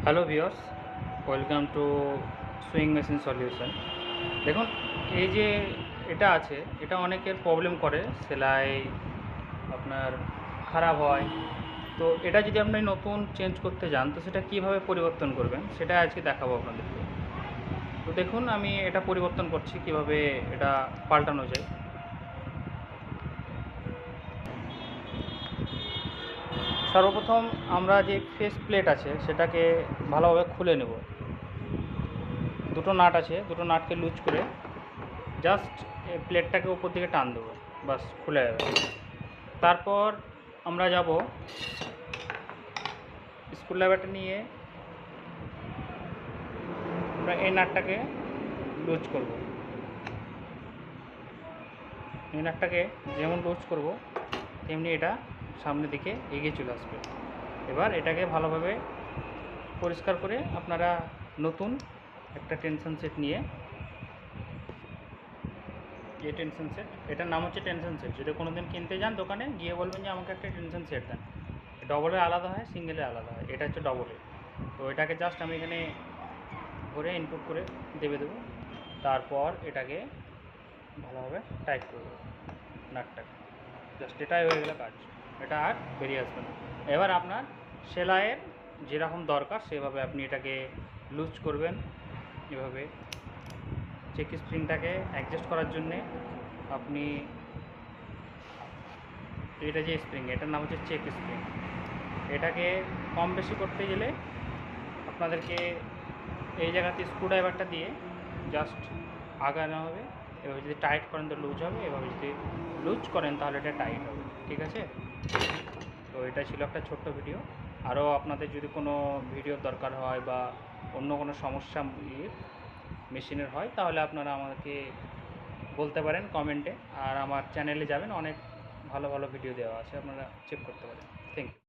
Hello viewers, welcome to sewing machine solution. দেখুন, এই যে এটা আছে, এটা অনেকের প্রবলেম করে, সেলাই আপনার খারাপ হয়। তো এটা যদি আপনি নতুন চেঞ্জ করতে যান, তো সেটা কীভাবে পরিবর্তন করবেন সেটা আজকে দেখাবো আপনাদেরকে। তো দেখুন, আমি এটা পরিবর্তন করছি, কিভাবে এটা পাল্টানো যায়। সর্বপ্রথম আমরা যে ফেস প্লেট আছে সেটাকে ভালোভাবে খুলে নেব। দুটো নাট আছে, দুটো নাটকে লুজ করে জাস্ট প্লেটটাকে উপর দিকে টান দেবো, বাস খুলে যাবে। তারপর আমরা যাব স্ক্রুড্রাইভারটা নিয়ে আমরা এই নাটটাকে লুজ করব। এই নাটটাকে যেমন লুজ করব তেমনি এটা সামনের দিকে এগিয়ে চলে আসবে। এবার এটাকে ভালোভাবে পরিষ্কার করে আপনারা নতুন একটা টেনশন সেট নিয়ে, যে টেনশন সেট, এটার নাম হচ্ছে টেনশন সেট। যদি কোনো দিন কিনতে যান দোকানে গিয়ে বলবেন যে আমাকে একটা টেনশন সেট দেন। ডবলের আলাদা হয়, সিঙ্গেলের আলাদা হয়, এটা হচ্ছে ডবলের। তো এটাকে জাস্ট আমি এখানে ভরে ইনপুট করে দেবো। তারপর এটাকে ভালোভাবে টাইট করবো নাটটাকে, জাস্ট এটাই হয়ে গেল কাজ। এটা আর বেরিয়ে আসবে না। এবার আপনার সেলাইয়ের যেরকম দরকার সেভাবে আপনি এটাকে লুজ করবেন। এভাবে চেক স্প্রিংটাকে অ্যাডজাস্ট করার জন্যে আপনি, এটা যে স্প্রিং, এটার নাম হচ্ছে চেক স্প্রিং। এটাকে কম বেশি করতে গেলে আপনাদেরকে এই জায়গাতে স্ক্রুড্রাইভারটা দিয়ে জাস্ট আগানো হবে। এভাবে যদি টাইট করেন তো লুজ হবে, এভাবে যদি লুজ করেন তাহলে এটা টাইট হবে। ঠিক আছে? তো এটা ছিল একটা ছোট্ট ভিডিও। আরও আপনাদের যদি কোনো ভিডিওর দরকার হয় বা অন্য কোনো সমস্যা মেশিনের হয়, তাহলে আপনারা আমাকে বলতে পারেন কমেন্টে। আর আমার চ্যানেলে যাবেন, অনেক ভালো ভালো ভিডিও দেওয়া আছে, আপনারা চেক করতে পারেন। Thank you.